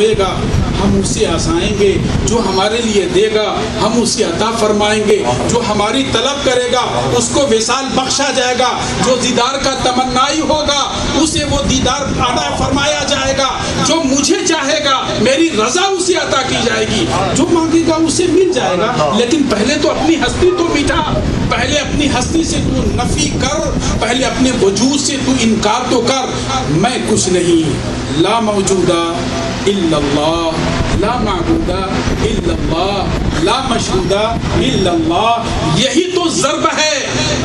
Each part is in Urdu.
دے گا ہم اسے آزمائیں گے، جو ہمارے لیے دے گا ہم اسے عطا فرمائیں گے، جو ہماری طلب کرے گا اس کو وصال بخشا جائے گا، جو دیدار کا تمنائی ہوگا اسے وہ دیدار عطا فرمایا جائے گا، جو مجھے چاہے گا میری رضا اسے عطا کی جائے گی، جو مانگے گا اسے مل جائے گا۔ لیکن پہلے تو اپنی ہستی تو مٹا، پہلے اپنی ہستی سے تو نفی کر، پہلے اپنے وجود سے تو انکار تو کر، میں کچھ نہیں، لا موجودہ الا اللہ، لا معبود الا اللہ، لا مشہود الا اللہ۔ یہی تو ضرب ہے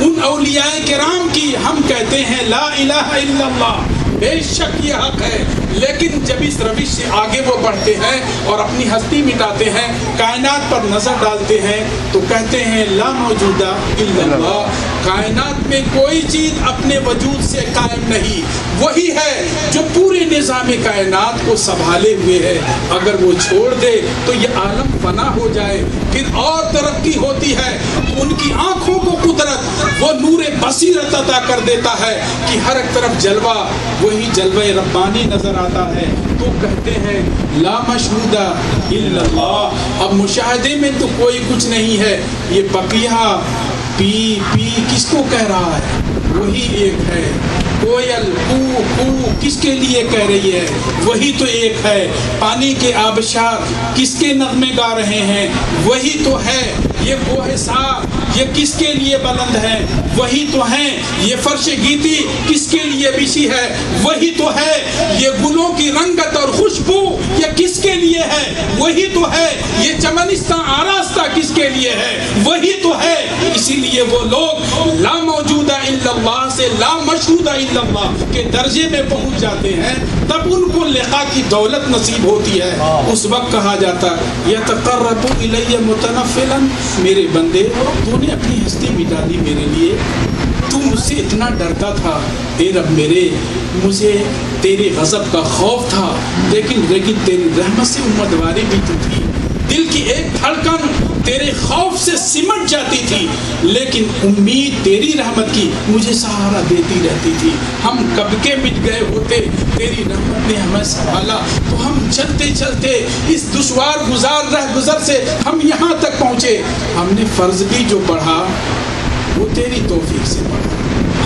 ان اولیاء کرام کی، ہم کہتے ہیں لا الہ الا اللہ، بے شک یہ حق ہے، لیکن جب اس روش سے آگے وہ بڑھتے ہیں اور اپنی ہستی مٹاتے ہیں، کائنات پر نظر ڈالتے ہیں تو کہتے ہیں لا موجود الا اللہ، کائنات میں کوئی چیز اپنے وجود سے قائم نہیں، وہی ہے جو پورے نظام کائنات کو سنبھالے ہوئے ہے، اگر وہ چھوڑ دے تو یہ عالم فنا ہو جائے، پھر اور ترقی ہوتی ہے، ان کی آنکھوں کو قدرت وہ نور بصیرت عطا کر دیتا ہے کہ ہر ایک طرف جلوہ، وہی جلوہ ربانی نظر آتا ہے، تو کہتے ہیں لا مشہود الا اللہ۔ اب مشاہدے میں تو کوئی کچھ نہیں ہے، یہ بقیہ پی پی کس کو کہہ رہا ہے؟ وہی ایک ہے، کوئل کو کو کس کے لیے کہہ رہی ہے؟ وہی تو ایک ہے، پانی کے آبشار کس کے نغمے گا رہے ہیں؟ وہی تو ہے، یہ کوہ صاف یہ کس کے لیے بلند ہے؟ وہی تو ہیں، یہ فرش گیتی کس کے لیے بچھی ہے؟ وہی تو ہے، یہ گلوں کی رنگت اور خوشبو یہ کس کے لیے ہے؟ وہی تو ہے، یہ چمنستہ آراستہ کس کے لیے ہے؟ وہی تو ہے۔ اسی لیے وہ لوگ لا موجود الا اللہ سے لا مشہود الا اللہ کے درجے میں پہنچ جاتے ہیں، تب ان کو لقا کی دولت نصیب ہوتی ہے۔ اس وقت کہا جاتا یتقرب الی متنفلا، میرے بندے تو نے اپنی ہستی مٹا دی میرے لیے، تو مجھ سے اتنا ڈرتا تھا، اے رب میرے مجھے تیرے غضب کا خوف تھا، لیکن تیری رحمت سے امیدواری بھی تو تھی، دل کی ایک دھڑکن تیرے خوف سے سمٹ جاتی تھی، لیکن امید تیری رحمت کی مجھے سہارا دیتی رہتی تھی۔ ہم کب کے مٹ گئے ہوتے، تیری رحمت نے ہمیں سنبھالا، تو ہم چلتے چلتے اس دشوار گزر سے ہم یہاں تک پہنچے۔ ہم نے فرض بھی جو پڑھا وہ تیری توفیق سے پڑھا،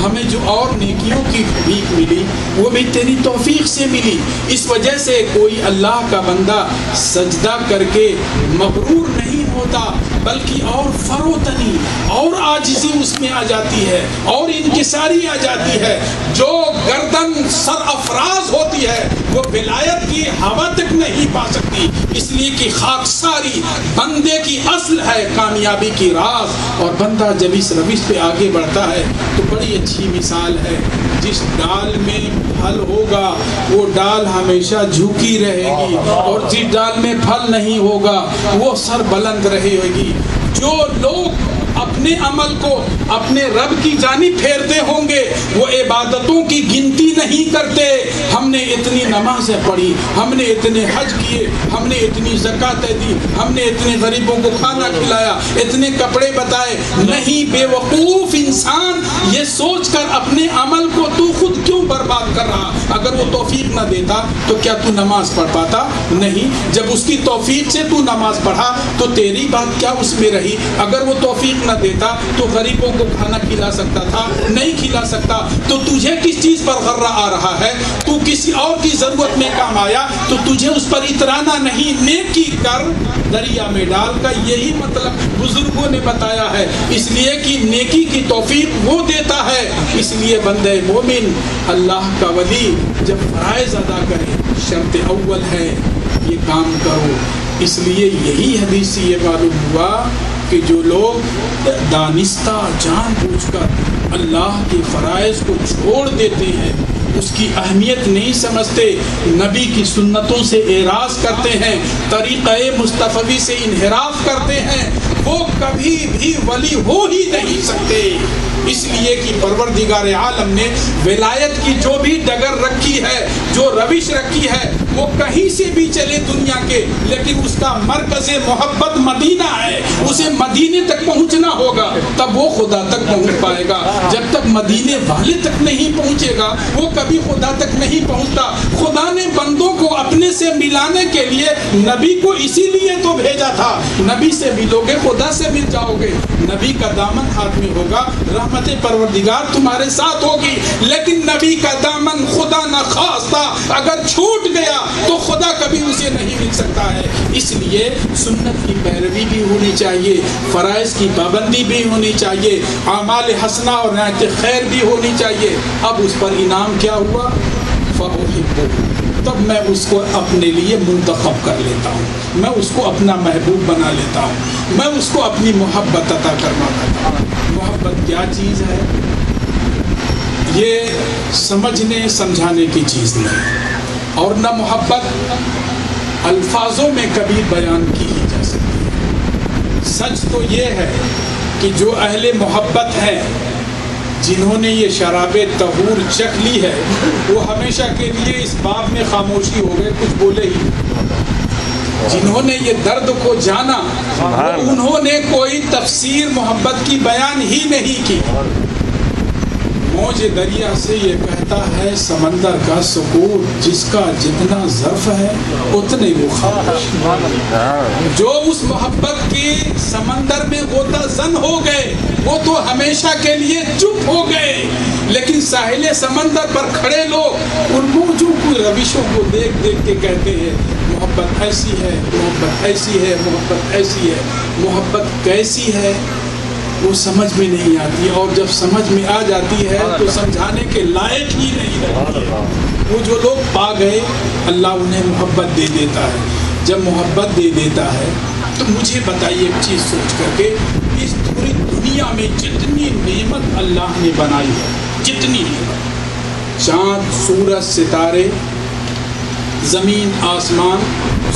ہمیں جو اور نیکیوں کی بھیک ملی وہ بھی تیری توفیق سے ملی۔ اس وجہ سے کوئی اللہ کا بندہ سجدہ کر کے مغرور نہیں ہوتا، بلکہ اور فروتنی اور عاجزی اس میں آ جاتی ہے اور انکساری آ جاتی ہے۔ جو گردن سر افراز ہوتی ہے وہ ولایت کی ہوا تک نہیں پا سکتی، اس لیے کہ خاکساری بندے کی اصل ہے کامیابی کی راز، اور بندہ جب اس روش پہ آگے بڑھتا ہے تو بڑی اچھی مثال ہے، جس ڈال میں پھل ہوگا وہ ڈال ہمیشہ جھکی رہے گی، اور جس ڈال میں پھل نہیں ہوگا وہ سر بلند رہے گی۔ جو لوگ اپنے عمل کو اپنے رب کی جانب پھیرتے ہوں گے وہ عبادتوں کی گنتی نہیں کرتے، ہم نے اتنی نمازیں پڑھی، ہم نے اتنے حج کیے، ہم نے اتنی زکاتیں دی، ہم نے اتنے غریبوں کو کھانا کھلایا، اتنے کپڑے بتائے، نہیں، بے وقوف انسان یہ سوچ کر اپنے عمل کو تو خود کیوں برباد کر رہا؟ اگر وہ توفیق نہ دیتا تو کیا تو نماز پڑھ پاتا؟ نہیں۔ جب اس کی توفیق سے تو نماز پڑھا تو تیری بات کیا اس میں رہی؟ اگر وہ توفیق نہ دیتا تو غریبوں کو کھانا کھلا سکتا تھا؟ نہیں کھلا سکتا۔ تو تجھے کس چیز پر غرہ آ رہا ہے؟ تو کسی اور کی ضرورت میں کام آیا تو تجھے اس پر اترانا نہیں، نیکی کر دریا میں ڈال کا یہی مطلب بزرگوں نے بتایا ہے، اس لیے کہ نیکی کی توفیق وہ دیتا ہے۔ اس لیے بندہ مومن اللہ کا ولی جب فرائض ادا کرے شرط اول ہے یہ کام کرو۔ اس لیے یہی حدیث سے یہ معلوم ہوا کہ جو لوگ دانستہ جان بوجھ کر اللہ کے فرائض کو چھوڑ دیتے ہیں، اس کی اہمیت نہیں سمجھتے، نبی کی سنتوں سے اعراض کرتے ہیں، طریقہ مصطفی سے انحراف کرتے ہیں، وہ کبھی بھی ولی ہو ہی نہیں سکتے۔ اس لیے کہ پروردگار عالم نے ولایت کی جو بھی ڈگر رکھی ہے، جو روش رکھی ہے، وہ کہیں سے بھی چلے دنیا کے، لیکن اس کا مرکز محبت مدینہ ہے، اسے مدینے تک پہنچنا ہوگا، تب وہ خدا تک پہنچ پائے گا۔ جب تک مدینے والے تک نہیں پہنچے گا وہ کبھی خدا تک نہیں پہنچتا۔ خدا نے بندوں کو اپنے سے ملانے کے لیے نبی کو اسی لیے تو بھیجا تھا، نبی سے ملو گے خدا سے مل جاؤ گے، نبی کا دامن ہاتھ میں ہوگا، رحمت پروردگار تمہارے ساتھ ہوگی۔ لیکن نبی کا دامن خدا نہ خواستہ اگر چھوٹ گیا تو خدا کبھی اسے نہیں مل سکتا ہے۔ اس لیے سنت کی پیروی بھی ہونی چاہیے، فرائض کی پابندی بھی ہونی چاہیے، اعمال حسنہ اور نعت خیر بھی ہونی چاہیے۔ اب اس پر انعام کیا ہوا؟ فَأُحِبُّهُ، تب میں اس کو اپنے لیے منتخب کر لیتا ہوں، میں اس کو اپنا محبوب بنا لیتا ہوں، میں اس کو اپنی محبت عطا کروا دیتا ہوں۔ محبت کیا چیز ہے؟ یہ سمجھنے سمجھانے کی چیز نہیں، اور نہ محبت الفاظوں میں کبھی بیان کی ہی جا سکتی۔ سچ تو یہ ہے کہ جو اہل محبت ہیں، جنہوں نے یہ شراب طہور چکھ لی ہے، وہ ہمیشہ کے لیے اس باب میں خاموشی ہو گئے، کچھ بولے ہی۔ جنہوں نے یہ درد کو جانا، انہوں نے کوئی تفسیر محبت کی بیان ہی نہیں کی۔ موج دریا سے یہ کہتا ہے سمندر کا سکون، جس کا جتنا ظرف ہے اتنے وہ خاموش۔ جو اس محبت کے سمندر میں غوطہ زن ہو گئے وہ تو ہمیشہ کے لیے چپ ہو گئے، لیکن ساحل سمندر پر کھڑے لوگ ان موجوں کی روشوں کو دیکھ دیکھ کے کہتے ہیں محبت ایسی ہے، محبت ایسی ہے، محبت ایسی ہے۔ محبت کیسی ہے وہ سمجھ میں نہیں آتی، اور جب سمجھ میں آ جاتی ہے تو سمجھانے کے لائق ہی نہیں رہتی ہے۔ وہ جو لوگ پا گئے اللہ انہیں محبت دے دیتا ہے۔ جب محبت دے دیتا ہے تو مجھے بتائیے ایک چیز سوچ کر کے، اس پوری دنیا میں جتنی نعمت اللہ نے بنائی ہے، جتنی نعمت، چاند سورج ستارے، زمین آسمان،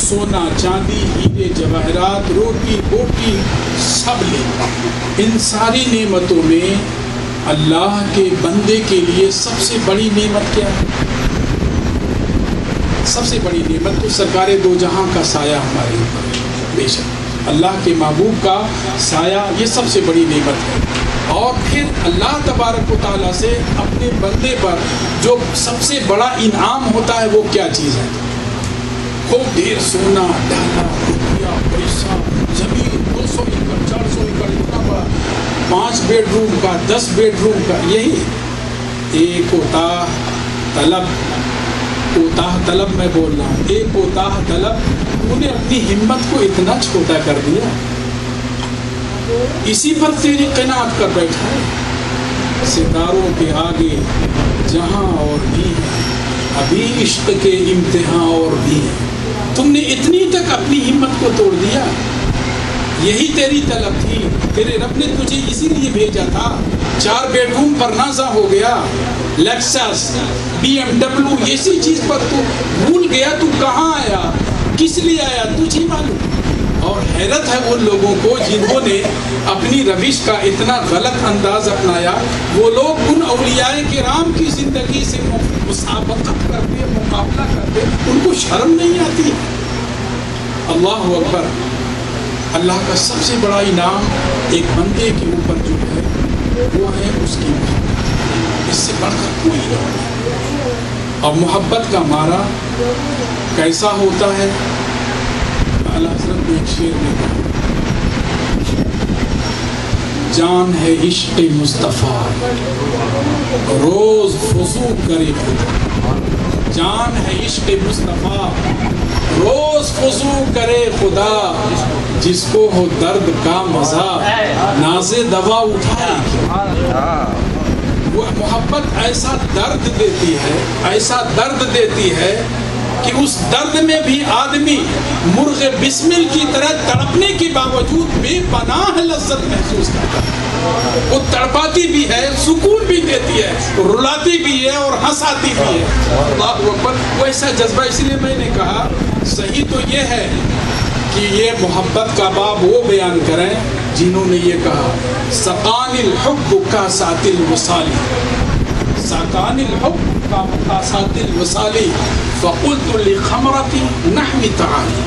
سونا چاندی ہیرے جواہرات، روٹی بوٹی، سب لے، ان ساری نعمتوں میں اللہ کے بندے کے لیے سب سے بڑی نعمت کیا ہے؟ سب سے بڑی نعمت تو سرکار دو جہاں کا سایہ ہمارے اوپر ہے۔ بے شک اللہ کے محبوب کا سایہ یہ سب سے بڑی نعمت ہے۔ اور پھر اللہ تبارک و تعالیٰ سے اپنے بندے پر جو سب سے بڑا انعام ہوتا ہے وہ کیا چیز ہے؟ خوب ڈھیر سونا ڈالا روپیہ پیسہ، زمین 200 ایکڑ 400 ایکڑ، اتنا بڑا 5 بیڈ روم کا 10 بیڈ روم کا، یہی ایک کوتاہ طلب میں بول رہا ہوں، ایک کوتاہ طلب انہیں اپنی ہمت کو اتنا چھوٹا کر دیا، اسی پر تیری قناعت کر بیٹھا ہے۔ ستاروں کے آگے جہاں اور بھی ہے، ابھی عشق کے امتحان اور بھی ہے، تم نے اتنی تک اپنی ہمت کو توڑ دیا۔ یہی تیری طلب تھی، تیرے رب نے تجھے اسی لیے بھیجا تھا۔ 4 بیڈ روم پر نازا ہو گیا، لیکسس BMW ایسی چیز پر تو بھول گیا، تو کہاں آیا، کس لیے آیا تجھے معلوم۔ اور حیرت ہے ان لوگوں کو جنہوں نے اپنی روش کا اتنا غلط انداز اپنایا۔ وہ لوگ ان اولیاء کرام کی زندگی سے مسابقت کرتے، مقابلہ کرتے، ان کو شرم نہیں آتی۔ اللہ اکبر۔ اللہ کا سب سے بڑا انعام ایک بندے کے اوپر جو ہے وہ ہے اس کی محبت، اس سے بڑھ کر کوئی نہیں۔ اور محبت کا مارا کیسا ہوتا ہے؟ اعلیٰ حضرت نے ایک شعر میں کہا، جان ہے عشق مصطفیٰ روز فضو کرے خدا، جان ہے عشق مصطفیٰ روز فضو کرے خدا، جس کو ہو درد کا مزہ ناز دوا اٹھائے۔ وہ محبت ایسا درد دیتی ہے، ایسا درد دیتی ہے کہ اس درد میں بھی آدمی مرغ بسمل کی طرح تڑپنے کے باوجود بے پناہ لذت محسوس کرتا ہے۔ وہ تڑپاتی بھی ہے، سکون بھی دیتی ہے، رلاتی بھی ہے اور ہنساتی بھی ہے۔ اللہ اکبر۔ وہ ایسا جذبہ، اس لیے میں نے کہا صحیح تو یہ ہے کہ یہ محبت کا باب وہ بیان کریں جنہوں نے یہ کہا سقان الحب کا ساتل وصالی، سقان الحب مقاسات الوصال فقلت لخمرتی نحو تعالی.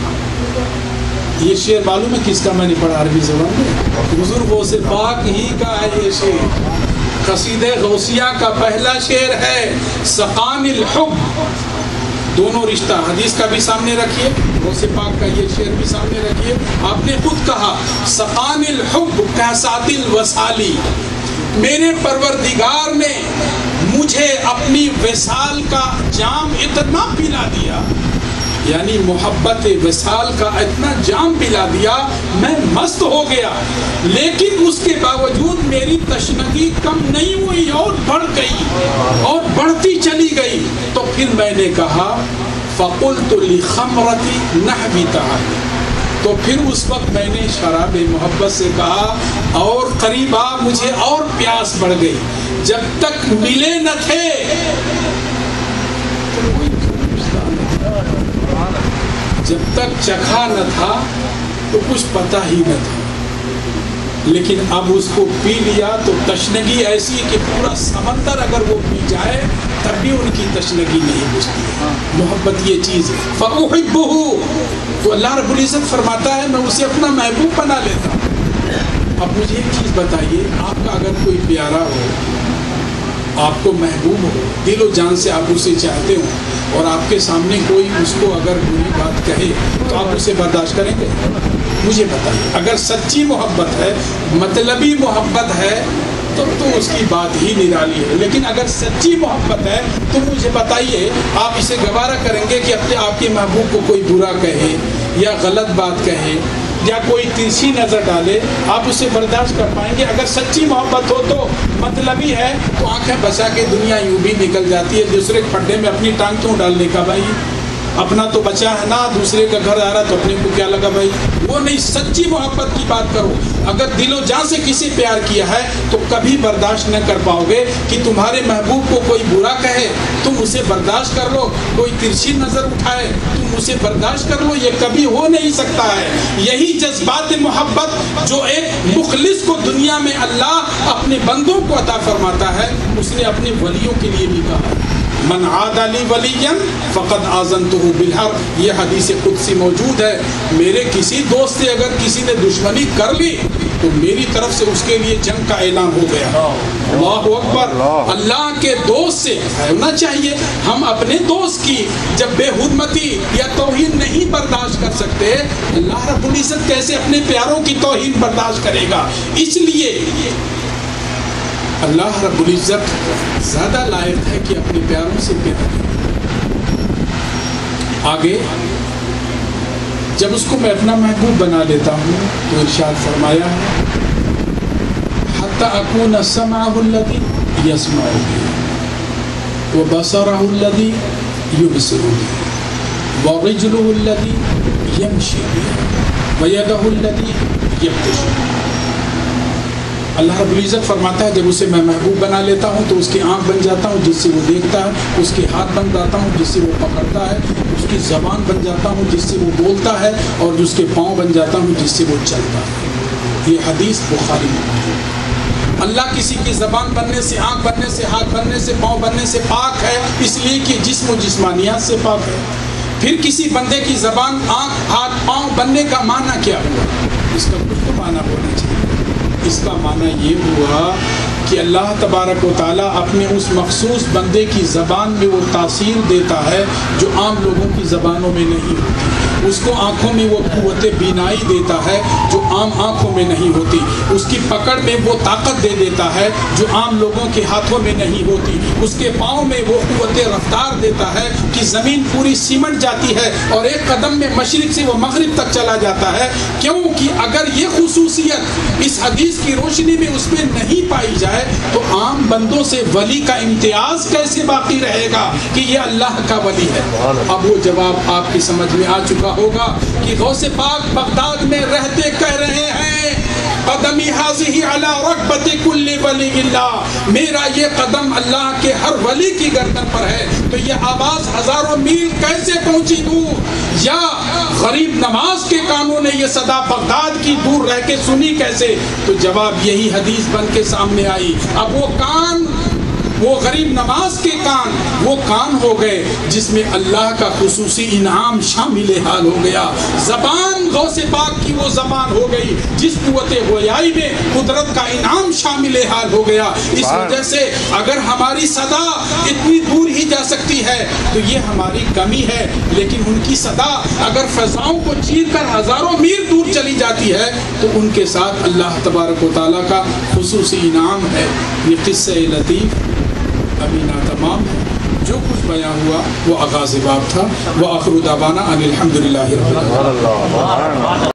یہ شعر معلوم ہے کس کا میں نے پڑھا عربی زبان میں؟ حضور غوث پاک ہی کا ہے یہ شعر. قصیدہ غوثیہ کا پہلا شعر ہے سقان الحب. دونوں رشتہ حدیث کا بھی سامنے رکھیے، غوث پاک کا یہ شعر بھی سامنے رکھیے. آپ نے خود کہا سقان الحب کاسات الوصالی، میرے پروردگار نے مجھے اپنی وصال کا جام اتنا پلا دیا، یعنی محبت وصال کا اتنا جام پلا دیا میں مست ہو گیا، لیکن اس کے باوجود میری تشنگی کم نہیں ہوئی اور بڑھ گئی اور بڑھتی چلی گئی. تو پھر میں نے کہا فقلت لخمرتی نحو تعالی، تو پھر اس وقت میں نے شراب محبت سے کہا اور قریب آ، مجھے اور پیاس بڑھ گئی. جب تک ملے نہ تھے جب تک چکھا نہ تھا تو کچھ پتہ ہی نہ تھا، لیکن اب اس کو پی لیا تو تشنگی ایسی کہ پورا سمندر اگر وہ پی جائے تب بھی ان کی تشنگی نہیں بجھتی. محبت یہ چیز ہے. فَأُحِبُّهُ، تو اللہ رب العزت فرماتا ہے میں اسے اپنا محبوب بنا لیتا ہوں. اب مجھے ایک چیز بتائیے، آپ کا اگر کوئی پیارا ہو، آپ کو محبوب ہو، دل و جان سے آپ اسے چاہتے ہو اور آپ کے سامنے کوئی اس کو اگر بری بات کہے تو آپ اسے برداشت کریں گے؟ مجھے بتائیے. اگر سچی محبت ہے، مطلبی محبت ہے تو اس کی بات ہی نرالی ہے. لیکن اگر سچی محبت ہے تو مجھے بتائیے آپ اسے گوارا کریں گے کہ اپنے آپ کے محبوب کو کوئی برا کہے یا غلط بات کہے یا کوئی ترچھی نظر ڈالے، آپ اسے برداشت کر پائیں گے؟ اگر سچی محبت ہو تو مطلبی ہے تو آنکھیں بچا کے دنیا یوں بھی نکل جاتی ہے. دوسرے کے پھڈے میں اپنی ٹانگ کیوں ڈالنے کا بھائی؟ اپنا تو بچا ہے نا، دوسرے کا گھر آ رہا تو اپنے کو کیا لگا بھائی؟ وہ نہیں. سچی محبت کی بات کرو. اگر دل و جان سے کسی پیار کیا ہے تو کبھی برداشت نہ کر پاؤ گے کہ تمہارے محبوب کو کوئی برا کہے، تم اسے برداشت کر لو. کوئی ترچھی نظر اٹھائے تم اسے برداشت کر لو. یہ کبھی ہو نہیں سکتا ہے. یہی جذبات محبت جو ایک مخلص کو دنیا میں اللہ اپنے بندوں کو عطا فرماتا ہے، اس نے اپنے ولیوں کے لیے بھی کہا من عاد لی ولیا فقد آذنتہ بالحرب. یہ حدیث قدسی موجود ہے. میرے کسی دوست سے اگر کسی نے دشمنی کر لی تو میری طرف سے اس کے لیے جنگ کا اعلان ہو گیا. اللہ اکبر. اللہ کے دوست سے ہونا چاہیے. ہم اپنے دوست کی جب بے حرمتی یا توہین نہیں برداشت کر سکتے، اللہ رب العزت کیسے اپنے پیاروں کی توہین برداشت کرے گا؟ اس لیے اللہ رب العزت زیادہ لائق ہے کہ اپنے پیاروں سے پیار کرے. آگے جب اس کو میں اپنا محبوب بنا لیتا ہوں تو ارشاد فرمایا ہے حتی اکون سمعہ الذی یسمع بہ وبصرہ الذی یبصر بہ ورجلہ الذی یمشی بہ ویدہ الذی یبطش بہ. اللہ رب العزت فرماتا ہے جب اسے میں محبوب بنا لیتا ہوں تو اس کی آنکھ بن جاتا ہوں جس سے وہ دیکھتا ہے، اس کے ہاتھ بن جاتا ہوں جس سے وہ پکڑتا ہے، اس کی زبان بن جاتا ہوں جس سے وہ بولتا ہے، اور اس کے پاؤں بن جاتا ہوں جس سے وہ چلتا ہے. یہ حدیث بخاری میں موجود. اللہ کسی کی زبان بننے سے، آنکھ بننے سے، ہاتھ بننے سے، پاؤں بننے سے پاک ہے، اس لیے کہ جسم و جسمانیات سے پاک ہے. پھر کسی بندے کی زبان، آنکھ، ہاتھ، پاؤں بننے کا معنی کیا ہوا؟ اس کا کچھ تو معنی ہونا چاہیے. اس کا معنی یہ ہوا کہ اللہ تبارک و تعالیٰ اپنے اس مخصوص بندے کی زبان میں وہ تاثیر دیتا ہے جو عام لوگوں کی زبانوں میں نہیں ہوتی. اس کو آنکھوں میں وہ قوت بینائی دیتا ہے جو عام آنکھوں میں نہیں ہوتی. اس کی پکڑ میں وہ طاقت دے دیتا ہے جو عام لوگوں کے ہاتھوں میں نہیں ہوتی. اس کے پاؤں میں وہ قوت رفتار دیتا ہے کہ زمین پوری سمٹ جاتی ہے اور ایک قدم میں مشرق سے وہ مغرب تک چلا جاتا ہے. کیونکہ اگر یہ خصوصیت اس حدیث کی روشنی میں اس میں نہیں پائی جائے تو عام بندوں سے ولی کا امتیاز کیسے باقی رہے گا کہ یہ اللہ کا ولی ہے؟ اب وہ جواب آپ کی سمجھ میں آ چکا ہوگا کہ غوث پاک بغداد میں رہتے کہہ رہے ہیں قدمی حاضی علی رکبت کل ولی اللہ، میرا یہ قدم اللہ کے ہر ولی کی گردن پر ہے. تو یہ آواز ہزاروں میل کیسے پہنچی دور؟ یا غریب نواز کے کانوں نے یہ صدا بغداد کی دور رہ کے سنی کیسے؟ تو جواب یہی حدیث بن کے سامنے آئی. اب وہ کان وہ غریب نواز کے کان وہ کان ہو گئے جس میں اللہ کا خصوصی انعام شامل حال ہو گیا. زبان غوث پاک کی وہ زبان ہو گئی جس قوت گویائی میں قدرت کا انعام شامل حال ہو گیا. اس وجہ سے اگر ہماری صدا اتنی دور ہی جا سکتی ہے تو یہ ہماری کمی ہے، لیکن ان کی صدا اگر فضاؤں کو چیر کر ہزاروں میل دور چلی جاتی ہے تو ان کے ساتھ اللہ تبارک و تعالیٰ کا خصوصی انعام ہے. یہ قصہ لطیف ابھی ناتمام ہے. جو کچھ بیان ہوا وہ آغاز باب تھا. وآخر دعوانا ان الحمدللہ رب العالمین.